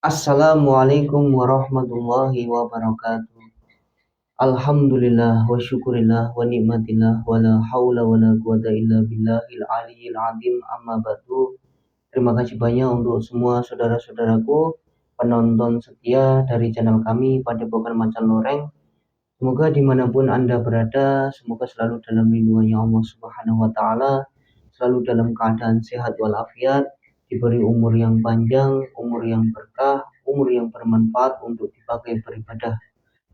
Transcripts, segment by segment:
Assalamualaikum warahmatullahi wabarakatuh. Alhamdulillah wa syukurillah wa nikmatillah wa la haula wa la quwata illa billahil aliyyil azim amma ba'du. Terima kasih banyak untuk semua saudara-saudaraku penonton setia dari channel kami Padepokan Macan Loreng. Semoga dimanapun Anda berada, semoga selalu dalam lindungannya Allah Subhanahu wa Ta'ala, selalu dalam keadaan sehat walafiat, diberi umur yang panjang, umur yang berkah, umur yang bermanfaat untuk dipakai beribadah.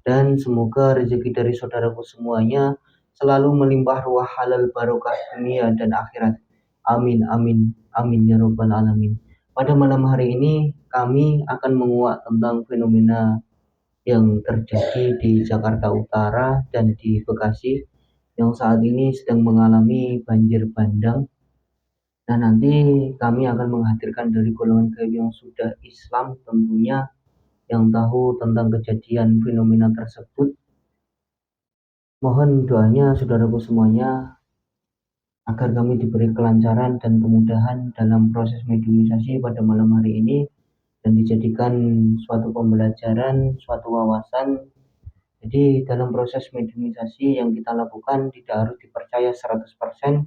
Dan semoga rezeki dari saudaraku semuanya selalu melimpah ruah halal barokah dunia dan akhirat. Amin, amin, amin ya rabbal alamin. Pada malam hari ini kami akan menguak tentang fenomena yang terjadi di Jakarta Utara dan di Bekasi yang saat ini sedang mengalami banjir bandang. Dan nanti kami akan menghadirkan dari golongan gaib yang sudah Islam tentunya, yang tahu tentang kejadian fenomena tersebut. Mohon doanya saudaraku semuanya agar kami diberi kelancaran dan kemudahan dalam proses mediumisasi pada malam hari ini dan dijadikan suatu pembelajaran, suatu wawasan. Jadi dalam proses mediumisasi yang kita lakukan tidak harus dipercaya 100%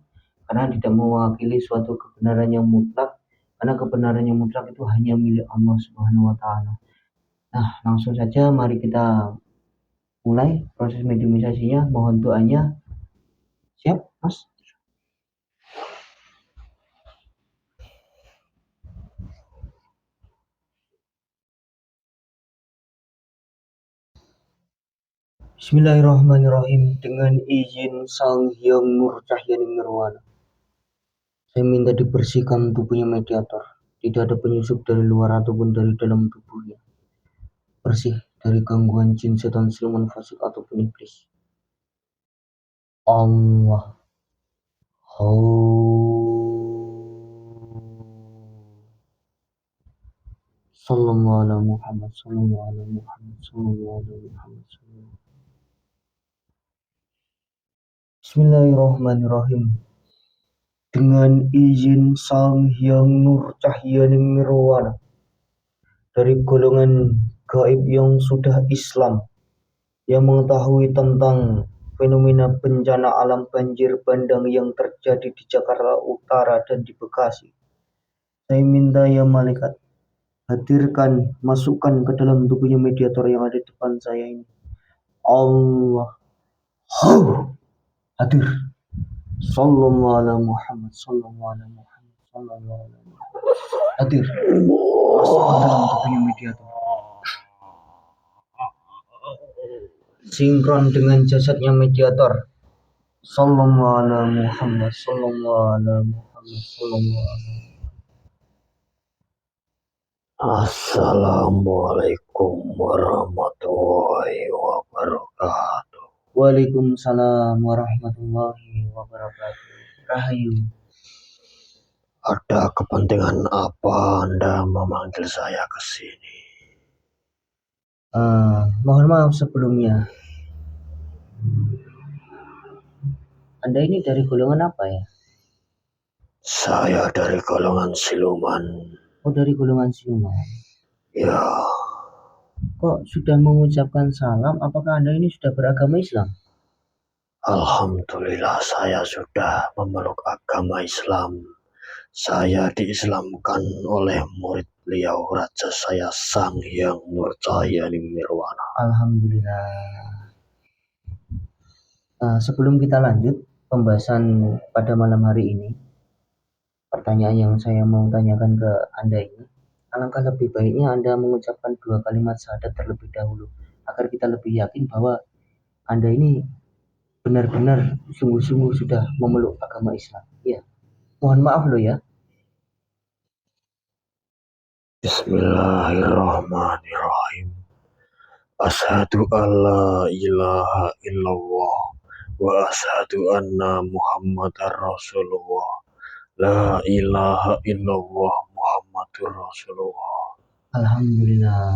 karena tidak mewakili suatu kebenaran yang mutlak, karena kebenaran yang mutlak itu hanya milik Allah Subhanahu wa Ta'ala. Nah, langsung saja mari kita mulai proses mediumisasinya. Mohon doanya. Siap, Mas? Bismillahirrahmanirrahim. Dengan izin Sang Hyang Nur Cahyani Nirwana, saya minta dibersihkan tubuhnya mediator. Tidak ada penyusup dari luar ataupun dari dalam tubuhnya. Bersih dari gangguan jin, setan, siluman, fasik ataupun iblis. Allah. Sallallahu ala Muhammad, sallallahu ala Muhammad, sallallahu ala Muhammad, sallallahu. Bismillahirrahmanirrahim. Dengan izin Sang Hyang Nur Cahyani Nirwana, dari golongan gaib yang sudah Islam, yang mengetahui tentang fenomena bencana alam banjir bandang yang terjadi di Jakarta Utara dan di Bekasi. Saya minta ya malaikat, hadirkan, masukkan ke dalam tubuhnya mediator yang ada di depan saya ini. Allah. Hadir. Sallallahu ala Muhammad, sallallahu ala Muhammad, sallallahu ala Muhammad. Hadir. Masuk ke dalam tubuhnya mediator. Sinkron dengan jasadnya mediator. Sallallahu ala Muhammad, sallallahu ala Muhammad, sallallahu ala. Assalamualaikum warahmatullahi wabarakatuh. Waalaikumsalam warahmatullahi wabarakatuh. Rahayu. Ada kepentingan apa Anda memanggil saya ke sini? Mohon maaf sebelumnya. Anda ini dari golongan apa ya? Saya dari golongan siluman. Oh, dari golongan siluman. Ya. Kok sudah mengucapkan salam? Apakah Anda ini sudah beragama Islam? Alhamdulillah saya sudah memeluk agama Islam. Saya diislamkan oleh murid beliau, raja saya Sang Hyang Nur Cahyani Nirwana. Alhamdulillah. Sebelum kita lanjut pembahasan pada malam hari ini, pertanyaan yang saya mau tanyakan ke Anda ini, alangkah lebih baiknya Anda mengucapkan 2 kalimat syahadat terlebih dahulu agar kita lebih yakin bahwa Anda ini benar-benar sungguh-sungguh sudah memeluk agama Islam. Ya, mohon maaf loh ya. Bismillahirrahmanirrahim. Asyhadu alla ilaha illallah wa asyhadu anna Muhammadar Rasulullah. La ilaha illallah Muhammadur Rasulullah. Alhamdulillah.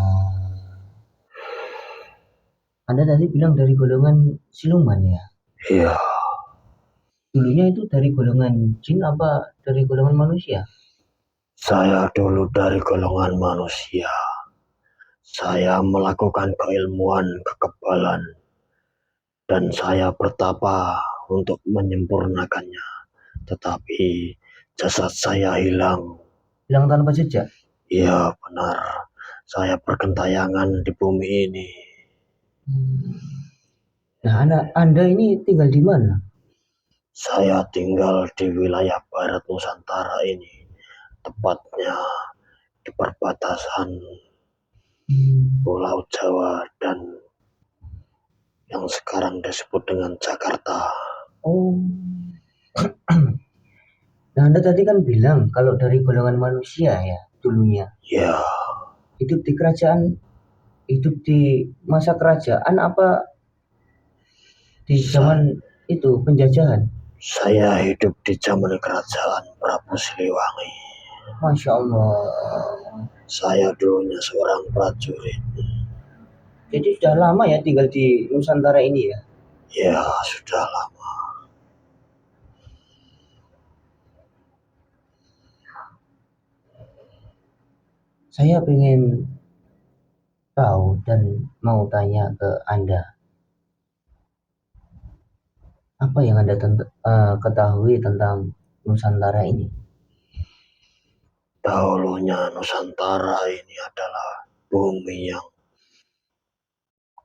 Anda tadi bilang dari golongan siluman ya? Iya. Dulunya itu dari golongan jin apa dari golongan manusia? Saya dulu dari golongan manusia. Saya melakukan keilmuan kekebalan dan saya bertapa untuk menyempurnakannya. Tetapi jasad saya hilang. Hilang tanpa jejak. Iya benar, saya bergentayangan di bumi ini. Nah, Anda ini tinggal di mana? Saya tinggal di wilayah barat Nusantara ini, tepatnya di perbatasan Pulau Jawa dan yang sekarang disebut dengan Jakarta. Oh. Nah, Anda tadi kan bilang kalau dari golongan manusia ya dulunya. Ya, Hidup di kerajaan, hidup di masa kerajaan apa di zaman itu penjajahan? saya hidup di zaman kerajaan Prabu Siliwangi. Masya Allah. Saya dulunya seorang prajurit. Jadi sudah lama ya tinggal di Nusantara ini ya? Ya, sudah lama. Saya pengen tahu dan mau tanya ke Anda. Apa yang Anda ketahui tentang Nusantara ini? Dahulunya Nusantara ini adalah bumi yang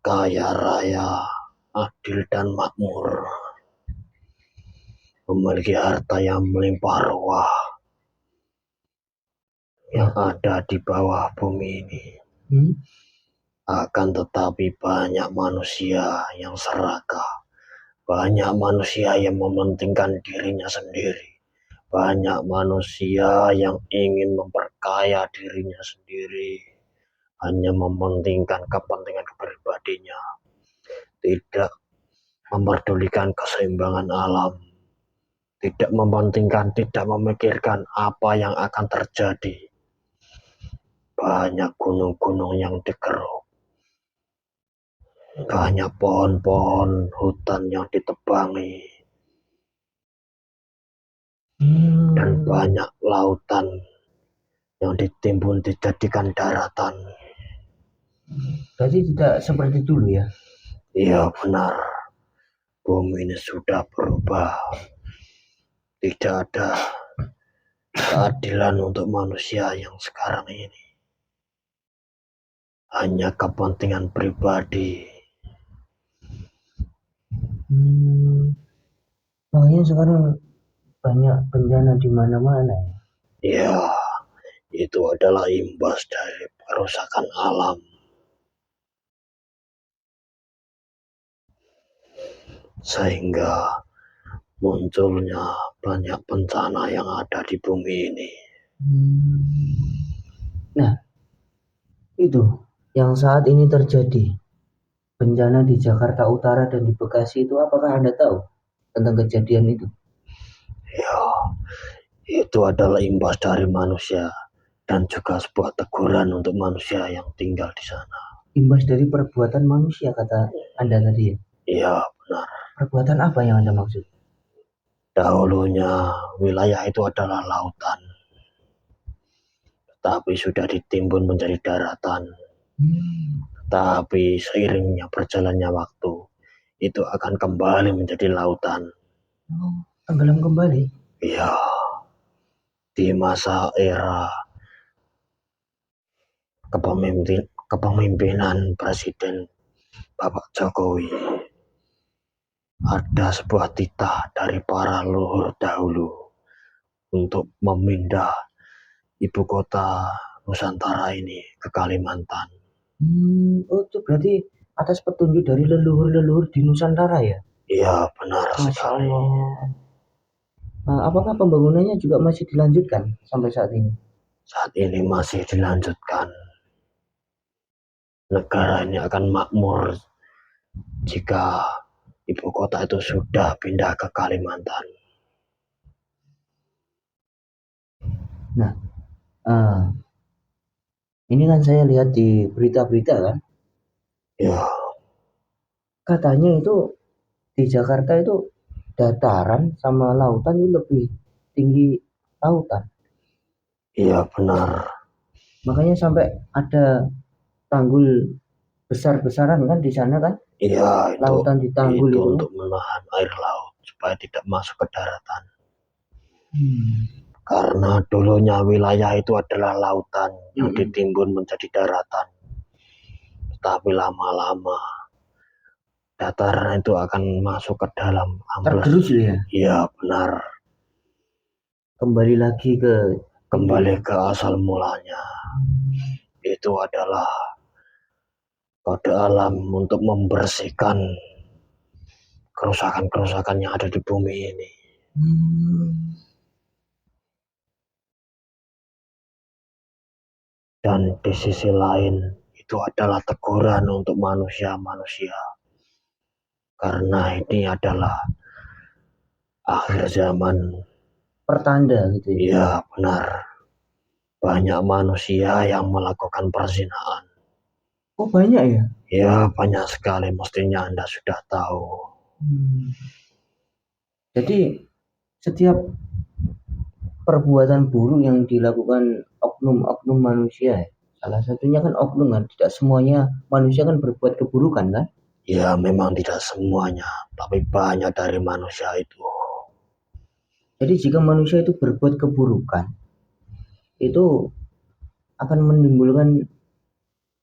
kaya raya, adil dan makmur. Memiliki harta yang melimpah ruah yang ada di bawah bumi ini. Akan tetapi banyak manusia yang serakah, banyak manusia yang mementingkan dirinya sendiri, banyak manusia yang ingin memperkaya dirinya sendiri, hanya mementingkan kepentingan pribadinya, tidak memperdulikan keseimbangan alam, tidak mementingkan, tidak memikirkan apa yang akan terjadi. Banyak gunung-gunung yang dikeruk, banyak pohon-pohon hutan yang ditebangi, dan banyak lautan yang ditimbun dijadikan daratan. Berarti tidak seperti dulu ya? Iya benar, bumi ini sudah berubah. Tidak ada keadilan untuk manusia yang sekarang ini. Hanya kepentingan pribadi. Makanya sekarang banyak bencana di mana-mana ya. Ya, itu adalah imbas dari kerusakan alam. Sehingga munculnya banyak bencana yang ada di bumi ini. Nah, itu yang saat ini terjadi bencana di Jakarta Utara dan di Bekasi itu, apakah Anda tahu tentang kejadian itu? Ya, itu adalah imbas dari manusia dan juga sebuah teguran untuk manusia yang tinggal di sana. Imbas dari perbuatan manusia kata Anda tadi ya? Iya, benar. Perbuatan apa yang Anda maksud? Dahulunya wilayah itu adalah lautan, tapi sudah ditimbun menjadi daratan. Tapi seiringnya berjalannya waktu, itu akan kembali menjadi lautan. Tenggelam kembali? Iya, di masa era kepemimpinan Presiden Bapak Jokowi, ada sebuah titah dari para leluhur dahulu untuk memindah ibu kota Nusantara ini ke Kalimantan. Oh, itu berarti atas petunjuk dari leluhur-leluhur di Nusantara ya? Iya, benar Masya sekali. Allah. Apakah pembangunannya juga masih dilanjutkan sampai saat ini? Saat ini masih dilanjutkan. Negara ini akan makmur jika ibu kota itu sudah pindah ke Kalimantan. Nah, ini kan saya lihat di berita-berita kan, Ya, katanya itu di Jakarta itu dataran sama lautan itu lebih tinggi lautan. iya benar. Makanya sampai ada tanggul besar-besaran kan di sana kan, Iya, lautan di tanggul itu itu kan. untuk menahan air laut supaya tidak masuk ke daratan. Hmm. Karena dulunya wilayah itu adalah lautan yang Mm-mm. ditimbun menjadi daratan. Tapi lama-lama dataran itu akan masuk ke dalam ambles. Tergerus ya, Iya benar, kembali lagi ke itu kembali ya. ke asal mulanya. Itu adalah kode alam untuk membersihkan kerusakan-kerusakan yang ada di bumi ini. Hmm. Dan di sisi lain itu adalah teguran untuk manusia-manusia. Karena ini adalah akhir zaman. Pertanda gitu ya. Ya benar, banyak manusia yang melakukan perzinahan. Oh banyak ya. Ya banyak sekali, mestinya Anda sudah tahu. Hmm. Jadi setiap perbuatan buruk yang dilakukan oknum-oknum manusia ya. Salah satunya kan oknum kan, tidak semuanya manusia kan berbuat keburukan kan. Ya memang tidak semuanya, tapi banyak dari manusia itu. Jadi jika manusia itu berbuat keburukan, itu akan menimbulkan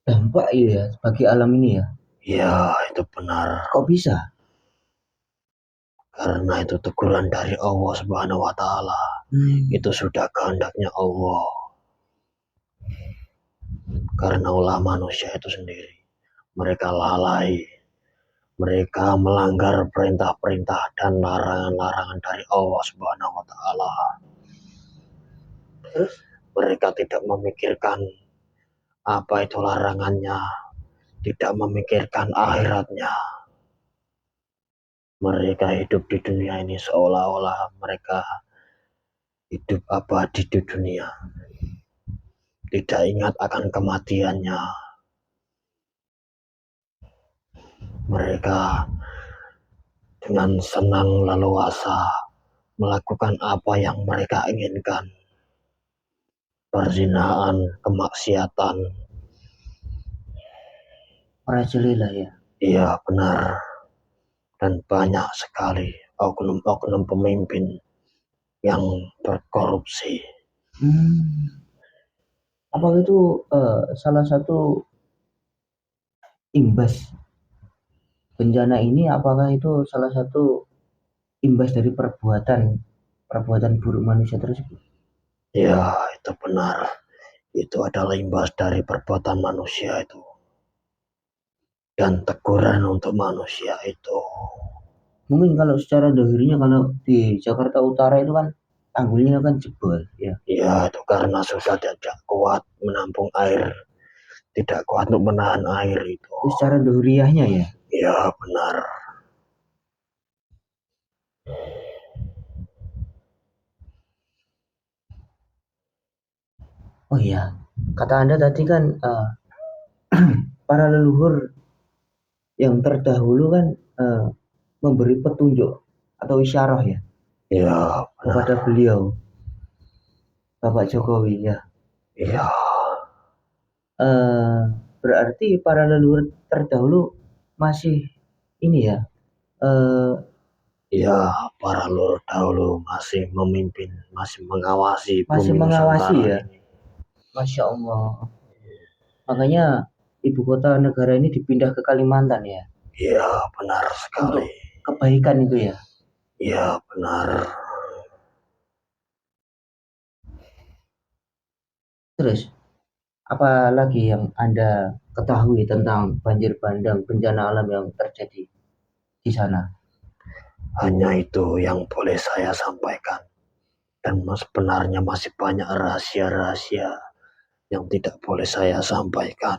dampak ya bagi alam ini ya. Ya itu benar, Kok bisa? karena itu teguran dari Allah Subhanahu wa Ta'ala. Itu sudah kehendaknya Allah. Karena ulah manusia itu sendiri, mereka lalai, mereka melanggar perintah-perintah dan larangan-larangan dari Allah Subhanahu wa Ta'ala. Terus Mereka tidak memikirkan apa itu larangannya, tidak memikirkan akhiratnya. Mereka hidup di dunia ini seolah-olah mereka hidup abadi di dunia, tidak ingat akan kematiannya. Mereka dengan senang leluasa melakukan apa yang mereka inginkan. Perzinahan, kemaksiatan. merajalela ya. Iya benar. Dan banyak sekali oknum-oknum pemimpin yang berkorupsi. Apakah itu salah satu imbas bencana ini? Apakah itu salah satu imbas dari perbuatan perbuatan buruk manusia tersebut? Ya itu benar. Itu adalah imbas dari perbuatan manusia itu. Dan teguran untuk manusia itu. Mungkin kalau secara dohirnya kalau di Jakarta Utara itu kan tanggulnya kan jebol ya. Ya itu karena sudah tidak kuat menampung air, tidak kuat untuk menahan air itu. Itu secara dohiriahnya ya. Ya benar. Oh iya, kata Anda tadi kan para leluhur yang terdahulu kan eh, memberi petunjuk atau isyarah ya Ya kepada benar. beliau Bapak Jokowi ya. Ya, Eh, Berarti para leluhur terdahulu masih ini ya, eh, ya para leluhur dahulu masih memimpin, masih mengawasi masih bumi mengawasi Nusantara ya. ini. Masya Allah. Makanya ibu kota negara ini dipindah ke Kalimantan ya, Ya benar untuk sekali. kebaikan itu ya. Ya benar. Terus, apa lagi yang Anda ketahui tentang banjir bandang bencana alam yang terjadi di sana? Hanya itu yang boleh saya sampaikan. Dan sebenarnya masih banyak rahasia-rahasia yang tidak boleh saya sampaikan.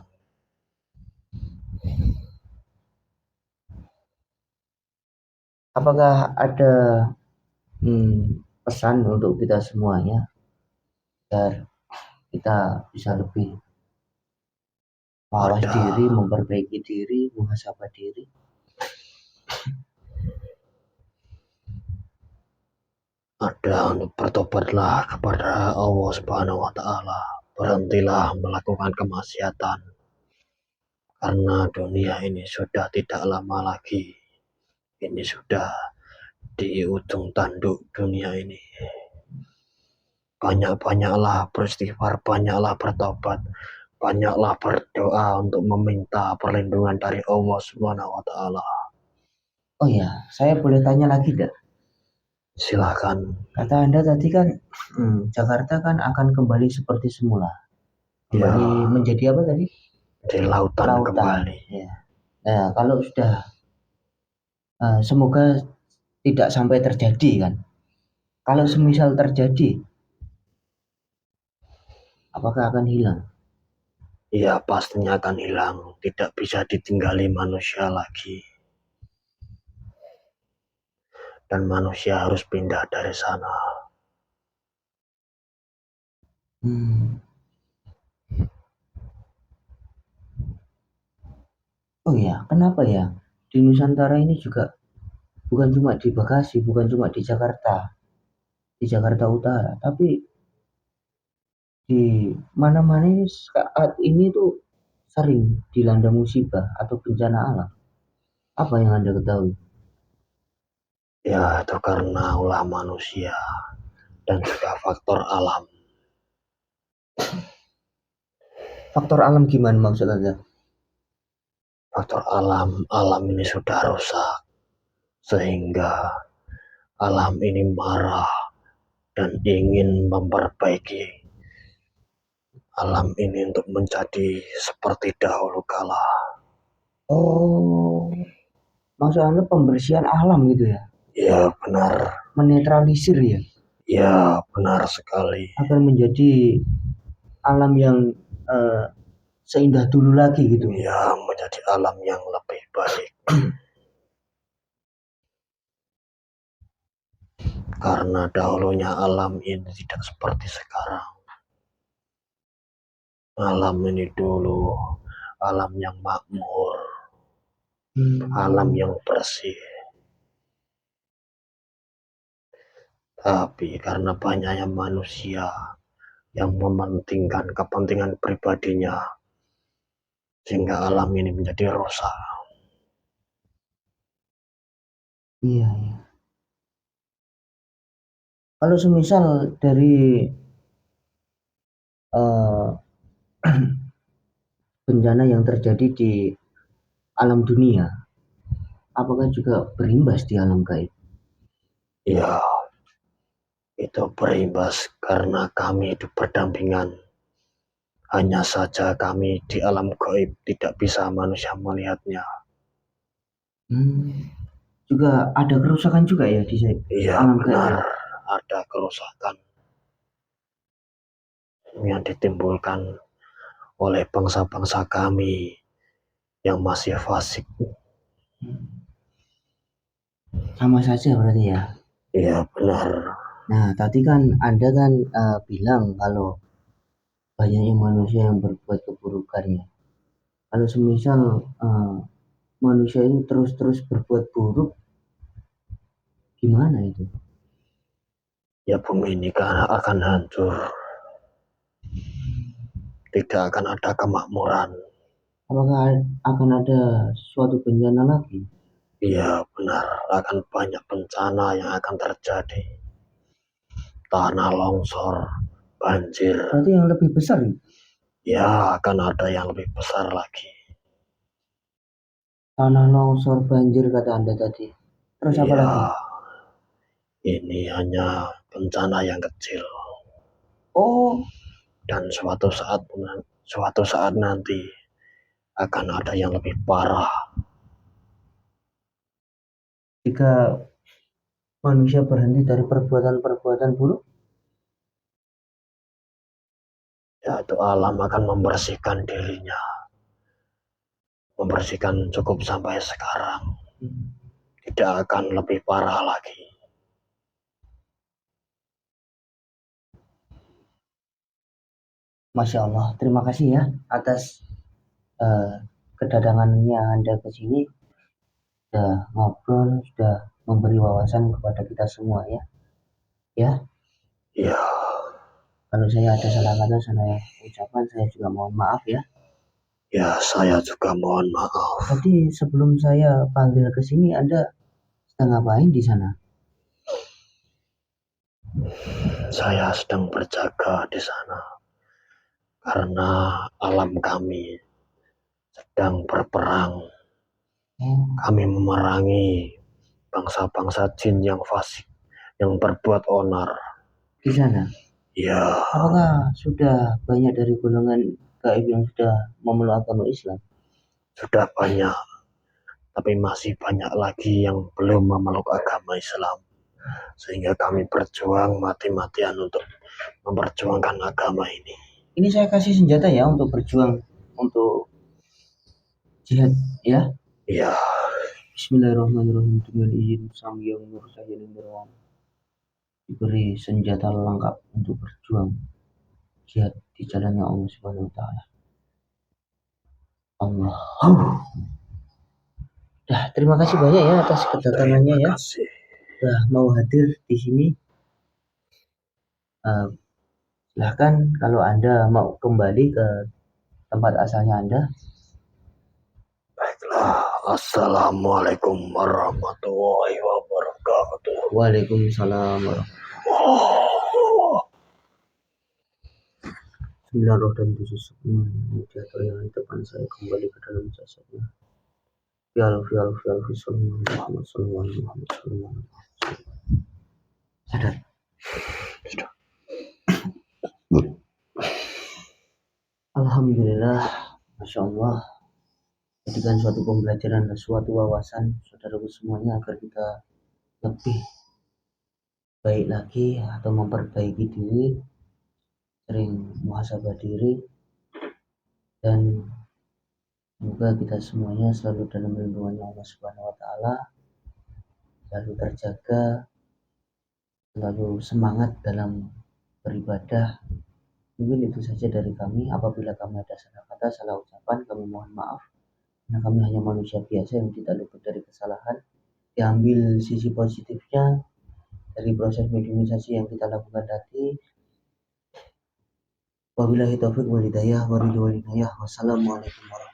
Apakah ada pesan untuk kita semuanya agar kita bisa lebih mawas Ada, diri, memperbaiki diri, muhasabah diri? ada untuk bertobatlah kepada Allah Subhanahu wa Ta'ala. Berhentilah melakukan kemaksiatan. karena dunia ini sudah tidak lama lagi. Ini sudah di ujung tanduk dunia ini. Banyak-banyaklah beristighfar, banyaklah bertobat, banyaklah berdoa untuk meminta perlindungan dari Allah Subhanahu wa taala. Oh ya, saya boleh tanya lagi enggak? Silahkan. Kata Anda tadi kan Jakarta kan akan kembali seperti semula. Kembali Ya, menjadi apa tadi? di lautan kembali. Ya. Nah, kalau sudah semoga tidak sampai terjadi kan. Kalau semisal terjadi, apakah akan hilang? Ya, pastinya akan hilang. Tidak bisa ditinggali manusia lagi. Dan manusia harus pindah dari sana. Oh ya, kenapa ya? Di Nusantara ini juga bukan cuma di Bekasi, bukan cuma di Jakarta Utara, tapi di mana-mana ini saat ini tuh sering dilanda musibah atau bencana alam. Apa yang Anda ketahui? Ya, itu karena ulah manusia dan juga faktor alam. Faktor alam gimana maksud Anda? Faktor alam ini sudah rusak. Sehingga alam ini marah dan ingin memperbaiki alam ini untuk menjadi seperti dahulu kala. Oh, maksud Anda pembersihan alam gitu ya? Ya, benar. Menetralisir ya? Ya, benar sekali. Akan menjadi alam yang seindah dulu lagi gitu. Ya, menjadi alam yang lebih baik. Karena dahulunya alam ini tidak seperti sekarang. Alam ini dulu alam yang makmur, alam yang bersih. Tapi karena banyaknya manusia yang mementingkan kepentingan pribadinya, sehingga alam ini menjadi rusak. Iya, iya. Kalau semisal dari bencana yang terjadi di alam dunia, apakah juga berimbas di alam gaib? Ya, itu berimbas karena kami hidup berdampingan. Hanya saja kami di alam gaib tidak bisa manusia melihatnya. Juga ada kerusakan juga ya di Iya, alam benar. gaib. Ada kerusakan yang ditimbulkan oleh bangsa-bangsa kami yang masih fasik. Sama saja berarti ya. Iya, benar. Nah, tadi kan Anda kan bilang kalau banyaknya manusia yang berbuat keburukan ya. Kalau semisal manusia itu terus-terus berbuat buruk, gimana itu? Ya, bumi ini kan akan hancur. Tidak akan ada kemakmuran. Apakah akan ada suatu bencana lagi? Iya, benar. Akan banyak bencana yang akan terjadi. Tanah longsor, banjir. Berarti yang lebih besar ya? Ya, akan ada yang lebih besar lagi. Tanah longsor, banjir kata Anda tadi. Terus apa Iya, lagi? ini hanya bencana yang kecil. Oh, Dan suatu saat nanti akan ada yang lebih parah. jika manusia berhenti dari perbuatan-perbuatan buruk, Yaitu alam akan membersihkan dirinya. Membersihkan cukup sampai sekarang. Tidak akan lebih parah lagi. Masya Allah, terima kasih ya atas kedatangannya Anda ke sini, sudah ngobrol, sudah memberi wawasan kepada kita semua ya. Ya, Ya, kalau saya ada salah kata, salah ucapan, saya juga mohon maaf ya. Ya, saya juga mohon maaf. Tadi sebelum saya panggil ke sini, Anda sedang ngapain di sana? Saya sedang berjaga di sana karena alam kami sedang berperang. Kami memerangi bangsa-bangsa jin yang fasik, yang berbuat onar. Di sana? Ya, Apakah sudah banyak dari golongan gaib yang sudah memeluk agama Islam? sudah banyak, tapi masih banyak lagi yang belum memeluk agama Islam. Sehingga kami berjuang mati-matian untuk memperjuangkan agama ini. Ini saya kasih senjata ya untuk berjuang, untuk jihad ya. Ya, Bismillahirrahmanirrahim. Dengan izin Sang Hyang Nurjaya Nirwan, diberi senjata lengkap untuk berjuang jihad di jalannya Allah Subhanahu wa taala. Allah. Terima kasih banyak ya atas kedatangannya ya. Sudah mau hadir di sini. Silahkan kalau Anda mau kembali ke tempat asalnya Anda. Baiklah. Assalamualaikum warahmatullahi wabarakatuh. Waalaikumsalam warahmatullahi. Sembilan roh dan tujuh sukma jatuh yang di depan saya kembali ke dalam jasadnya. Fial Muhammad sallallahu alaihi wasallam. Sadar. Alhamdulillah, Masya Allah. Jadikan suatu pembelajaran dan suatu wawasan saudaraku semuanya agar kita lebih baik lagi atau memperbaiki diri, sering muhasabah diri, dan semoga kita semuanya selalu dalam lindungan Allah Subhanahu wa taala, selalu terjaga, selalu semangat dalam beribadah. Mungkin itu saja dari kami. Apabila kami ada salah kata, salah ucapan, kami mohon maaf. Karena kami hanya manusia biasa yang tidak luput dari kesalahan. Diambil sisi positifnya dari proses mediumisasi yang kita lakukan tadi. Wabillahi taufiq wal hidayah. Wassalamualaikum warahmatullahi wabarakatuh.